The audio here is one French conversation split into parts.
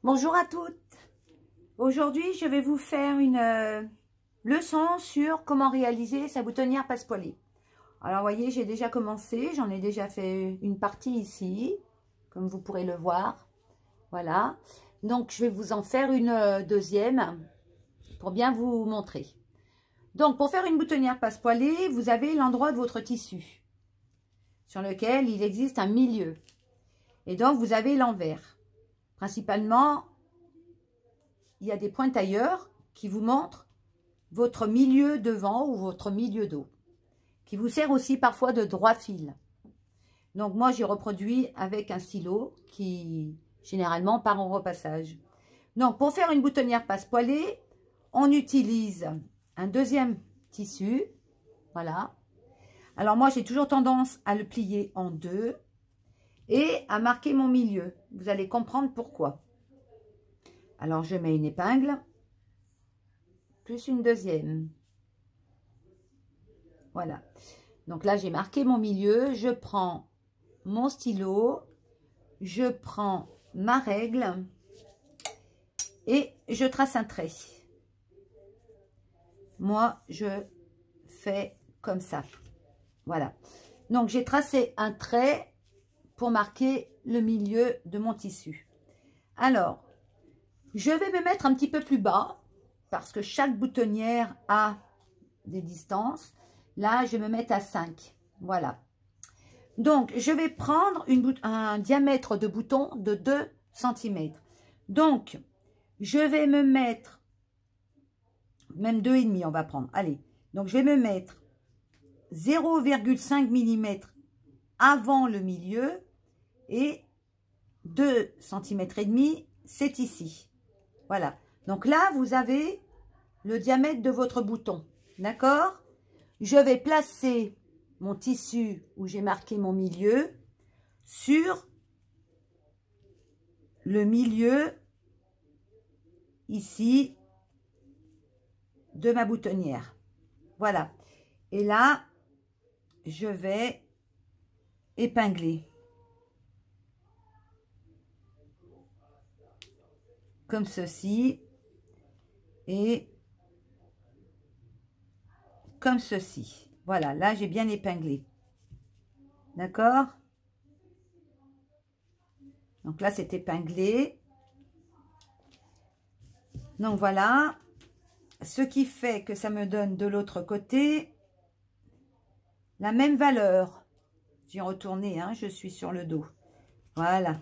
Bonjour à toutes. Aujourd'hui, je vais vous faire une leçon sur comment réaliser sa boutonnière passepoilée. Alors, vous voyez, j'ai déjà commencé. J'en ai déjà fait une partie ici, comme vous pourrez le voir. Voilà. Donc, je vais vous en faire une deuxième pour bien vous montrer. Donc, pour faire une boutonnière passepoilée, vous avez l'endroit de votre tissu sur lequel il existe un milieu. Et donc, vous avez l'envers. Principalement, il y a des pointailleurs qui vous montrent votre milieu devant ou votre milieu dos, qui vous sert aussi parfois de droit fil. Donc moi, j'ai reproduit avec un stylo qui généralement part en repassage. Donc pour faire une boutonnière passepoilée, on utilise un deuxième tissu, voilà. Alors moi, j'ai toujours tendance à le plier en deux et à marquer mon milieu. Vous allez comprendre pourquoi. Alors, je mets une épingle, plus une deuxième. Voilà. Donc là, j'ai marqué mon milieu. Je prends mon stylo, je prends ma règle et je trace un trait. Moi, je fais comme ça. Voilà. Donc, j'ai tracé un trait pour marquer le milieu de mon tissu. Alors, je vais me mettre un petit peu plus bas parce que chaque boutonnière a des distances. Là, je vais me mettre à 5. Voilà. Donc, je vais prendre un diamètre de bouton de 2 cm. Donc, je vais me mettre, même 2,5 on va prendre. Allez, donc je vais me mettre 0,5 mm avant le milieu et 2 cm et demi, c'est ici. Voilà. Donc là, vous avez le diamètre de votre bouton. D'accord? Je vais placer mon tissu où j'ai marqué mon milieu sur le milieu ici de ma boutonnière. Voilà. Et là, je vais épingler. Comme ceci. Et comme ceci. Voilà, là, j'ai bien épinglé. D'accord? Donc là, c'est épinglé. Donc voilà. Ce qui fait que ça me donne de l'autre côté la même valeur. J'ai retourné, hein, je suis sur le dos. Voilà.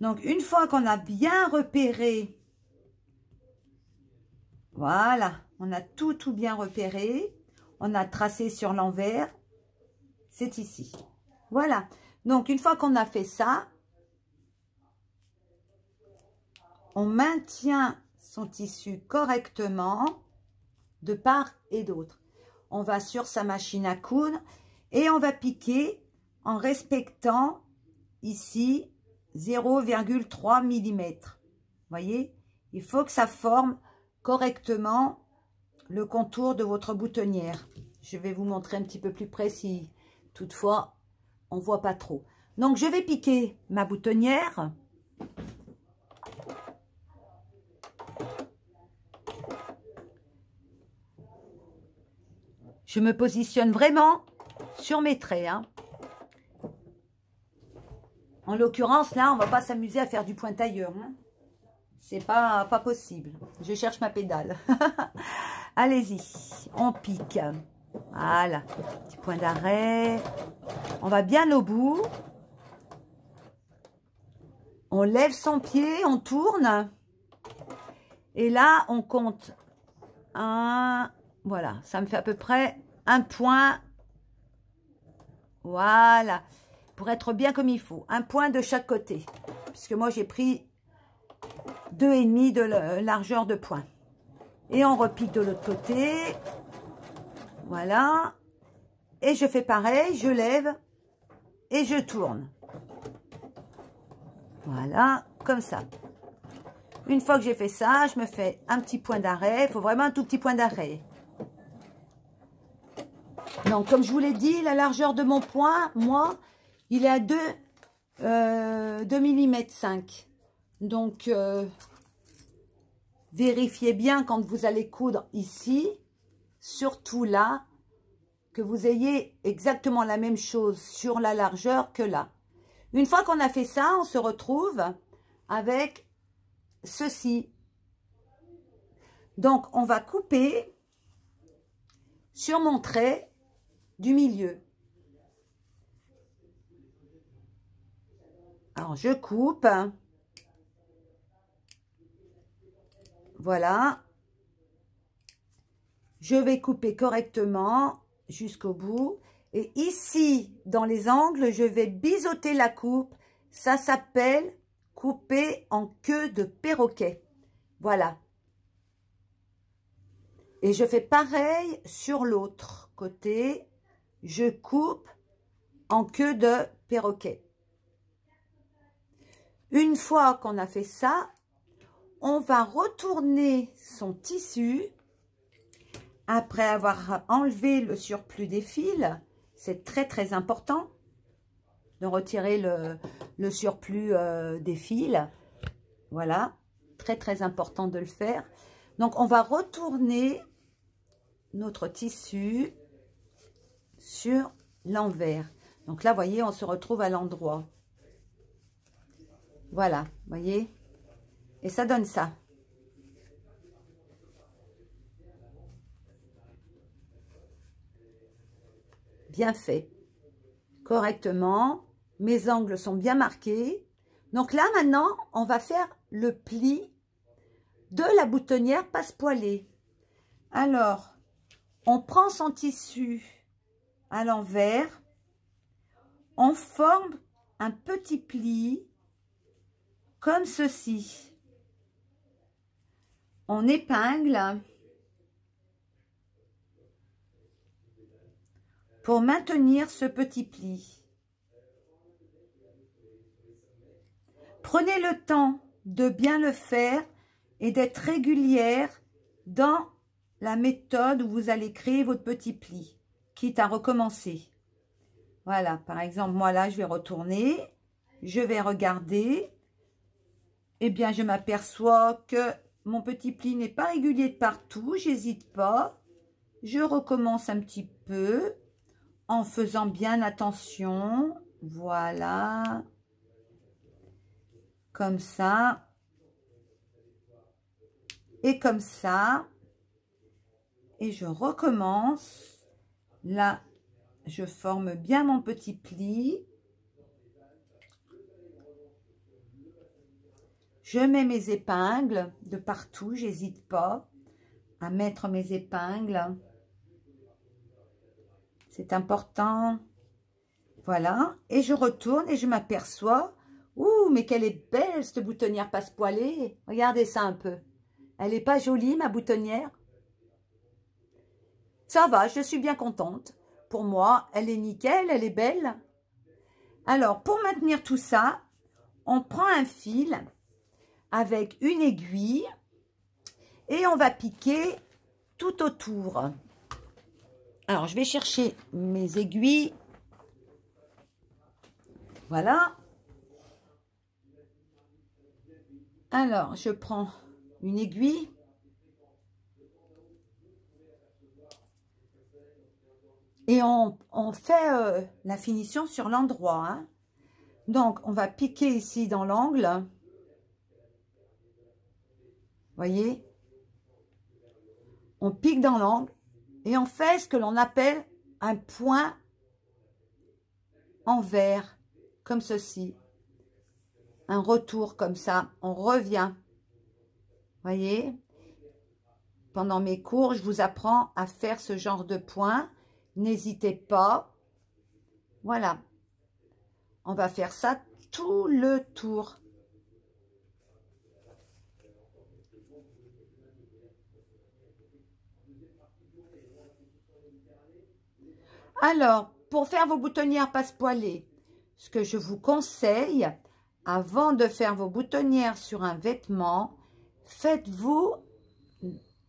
Donc, une fois qu'on a bien repéré, voilà, on a tout bien repéré, on a tracé sur l'envers, c'est ici. Voilà. Donc, une fois qu'on a fait ça, on maintient son tissu correctement de part et d'autre. On va sur sa machine à coudre et on va piquer en respectant ici 0,3 mm. Voyez, il faut que ça forme correctement le contour de votre boutonnière. Je vais vous montrer un petit peu plus près si toutefois on ne voit pas trop. Donc je vais piquer ma boutonnière. Je me positionne vraiment sur mes traits, hein. En l'occurrence, là, on va pas s'amuser à faire du pointailleur, hein. C'est pas possible. Je cherche ma pédale. Allez-y, on pique. Voilà, petit point d'arrêt. On va bien au bout. On lève son pied, on tourne. Et là, on compte un... Voilà, ça me fait à peu près un point. Voilà, pour être bien comme il faut. Un point de chaque côté. Puisque moi, j'ai pris 2,5 de largeur de point. Et on repique de l'autre côté. Voilà. Et je fais pareil, je lève et je tourne. Voilà, comme ça. Une fois que j'ai fait ça, je me fais un petit point d'arrêt. Il faut vraiment un tout petit point d'arrêt. Donc, comme je vous l'ai dit, la largeur de mon point, moi, il est à 2 mm 5. Donc, vérifiez bien quand vous allez coudre ici, surtout là, que vous ayez exactement la même chose sur la largeur que là. Une fois qu'on a fait ça, on se retrouve avec ceci. Donc, on va couper sur mon trait du milieu. Alors, je coupe. Voilà. Je vais couper correctement jusqu'au bout. Et ici, dans les angles, je vais biseauter la coupe. Ça s'appelle couper en queue de perroquet. Voilà. Et je fais pareil sur l'autre côté. Je coupe en queue de perroquet. Une fois qu'on a fait ça, on va retourner son tissu après avoir enlevé le surplus des fils. C'est très très important de retirer le surplus des fils. Voilà, très très important de le faire. Donc on va retourner notre tissu sur l'envers. Donc là, vous voyez, on se retrouve à l'endroit. Voilà, vous voyez. Et ça donne ça. Bien fait. Correctement. Mes angles sont bien marqués. Donc là, maintenant, on va faire le pli de la boutonnière passe-poilée. Alors, on prend son tissu à l'envers. On forme un petit pli comme ceci. On épingle pour maintenir ce petit pli. Prenez le temps de bien le faire et d'être régulière dans la méthode où vous allez créer votre petit pli, quitte à recommencer. Voilà, par exemple, moi là, je vais retourner, je vais regarder. Eh bien, je m'aperçois que mon petit pli n'est pas régulier de partout, j'hésite pas. Je recommence un petit peu en faisant bien attention. Voilà. Comme ça. Et comme ça. Et je recommence. Là, je forme bien mon petit pli. Je mets mes épingles de partout, j'hésite pas à mettre mes épingles. C'est important. Voilà. Et je retourne et je m'aperçois. Ouh, mais qu'elle est belle cette boutonnière passe-poilée. Regardez ça un peu. Elle n'est pas jolie, ma boutonnière? Ça va, je suis bien contente. Pour moi, elle est nickel, elle est belle. Alors, pour maintenir tout ça, on prend un fil avec une aiguille et on va piquer tout autour. Alors, je vais chercher mes aiguilles. Voilà. Alors, je prends une aiguille. Et on fait la finition sur l'endroit. Hein. Donc, on va piquer ici dans l'angle. Voyez, on pique dans l'angle et on fait ce que l'on appelle un point envers, comme ceci. Un retour comme ça, on revient. Voyez, pendant mes cours, je vous apprends à faire ce genre de point. N'hésitez pas. Voilà, on va faire ça tout le tour. Alors, pour faire vos boutonnières passe-poilées, ce que je vous conseille, avant de faire vos boutonnières sur un vêtement, faites-vous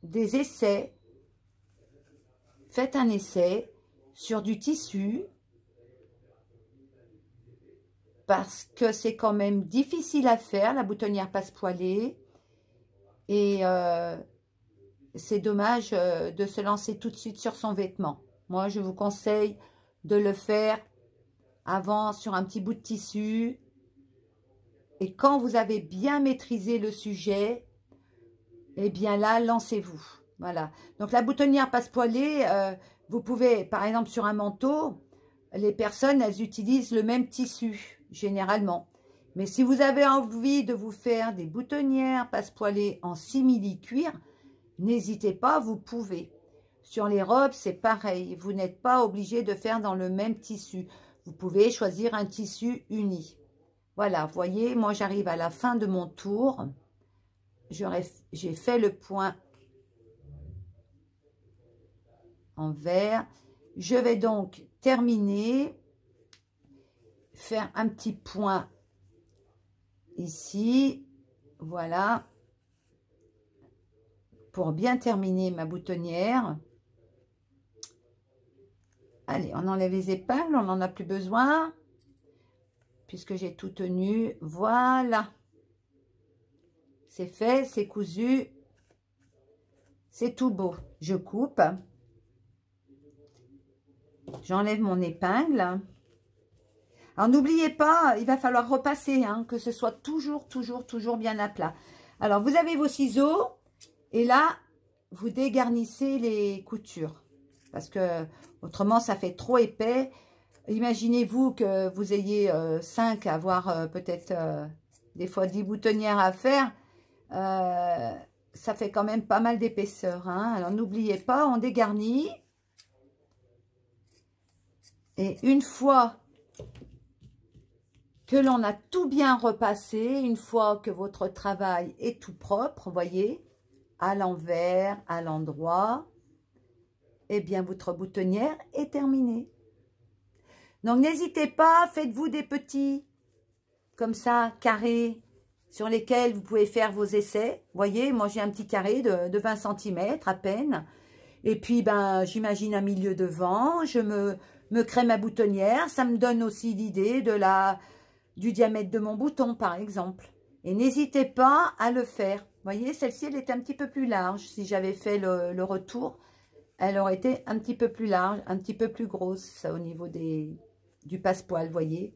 des essais. Faites un essai sur du tissu parce que c'est quand même difficile à faire, la boutonnière passepoilée. Et c'est dommage de se lancer tout de suite sur son vêtement. Moi, je vous conseille de le faire avant sur un petit bout de tissu. Et quand vous avez bien maîtrisé le sujet, eh bien là, lancez-vous. Voilà. Donc, la boutonnière passepoilée, vous pouvez, par exemple, sur un manteau, les personnes, elles utilisent le même tissu, généralement. Mais si vous avez envie de vous faire des boutonnières passepoilées en simili-cuir, n'hésitez pas, vous pouvez. Sur les robes, c'est pareil. Vous n'êtes pas obligé de faire dans le même tissu. Vous pouvez choisir un tissu uni. Voilà, vous voyez, moi j'arrive à la fin de mon tour. J'ai fait le point en vert. Je vais donc terminer, faire un petit point ici, voilà, pour bien terminer ma boutonnière. Allez, on enlève les épingles, on n'en a plus besoin, puisque j'ai tout tenu. Voilà, c'est fait, c'est cousu, c'est tout beau. Je coupe, j'enlève mon épingle. Alors, n'oubliez pas, il va falloir repasser, hein, que ce soit toujours bien à plat. Alors, vous avez vos ciseaux et là, vous dégarnissez les coutures. Parce que, autrement, ça fait trop épais. Imaginez-vous que vous ayez 5 à avoir peut-être des fois 10 boutonnières à faire. Ça fait quand même pas mal d'épaisseur, hein. Alors, n'oubliez pas, on dégarnit. Et une fois que l'on a tout bien repassé, une fois que votre travail est tout propre, voyez, à l'envers, à l'endroit, eh bien, votre boutonnière est terminée. Donc, n'hésitez pas, faites-vous des petits, comme ça, carrés, sur lesquels vous pouvez faire vos essais. Voyez, moi, j'ai un petit carré de 20 cm à peine. Et puis, ben, j'imagine un milieu de vent, je me crée ma boutonnière. Ça me donne aussi l'idée du diamètre de mon bouton, par exemple. Et n'hésitez pas à le faire. Vous voyez, celle-ci, elle est un petit peu plus large. Si j'avais fait le retour, elle aurait été un petit peu plus large, un petit peu plus grosse au niveau du passepoil, vous voyez.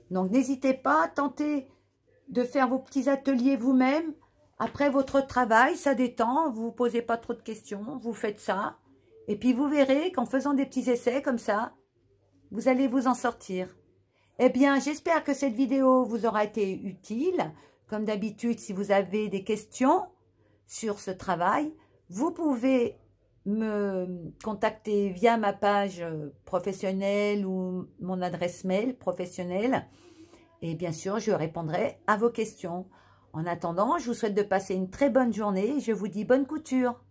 Donc, n'hésitez pas à tenter de faire vos petits ateliers vous-même. Après votre travail, ça détend, vous ne vous posez pas trop de questions, vous faites ça. Et puis, vous verrez qu'en faisant des petits essais comme ça, vous allez vous en sortir. Eh bien, j'espère que cette vidéo vous aura été utile. Comme d'habitude, si vous avez des questions sur ce travail, vous pouvez me contacter via ma page professionnelle ou mon adresse mail professionnelle. Et bien sûr, je répondrai à vos questions. En attendant, je vous souhaite de passer une très bonne journée et je vous dis bonne couture.